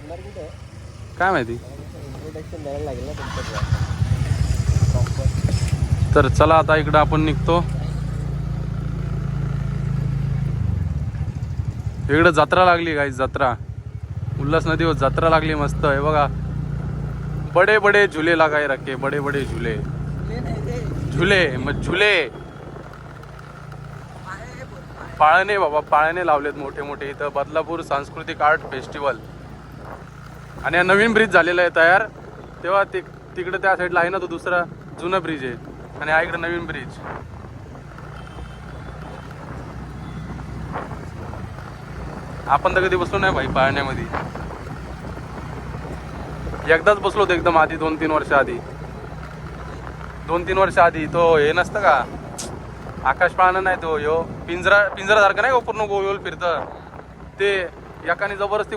काय माहिती. इंट्रोडक्शन द्यायला लागेल ना तुमचं. तर चला आता इकडं आपण निघतो. इकडं जत्रा लागली गाईस, जत्रा. उल्हास नदीवर जत्रा लागली मस्त आहे बघा. बडे बडे झुले लगाए रखे, बडे बडे झुले. झुले मग झुले पाळणे बाबा, पाळणे लावलेत मोठे मोठे इथं. बदलापूर सांस्कृतिक आर्ट फेस्टिवल. आणि हा नवीन ब्रिज झालेला आहे तयार. तेव्हा तिकडे त्या साईडला आहे ना तो दुसरा जुना ब्रिज आहे, आणि हा इकडे नवीन ब्रिज. आपण तर कधी बसलो नाही भाई पाळण्यामध्ये. एकदाच बसलो होतो एकदम आधी, 2-3 वर्ष आधी. 2-3 वर्ष आधी तो हे नसतं का, आकाश पाळणं नाही तो, पिंजरा सारखं नाही का पूर्ण गोल फिरतं ते. एकाने जबरदस्ती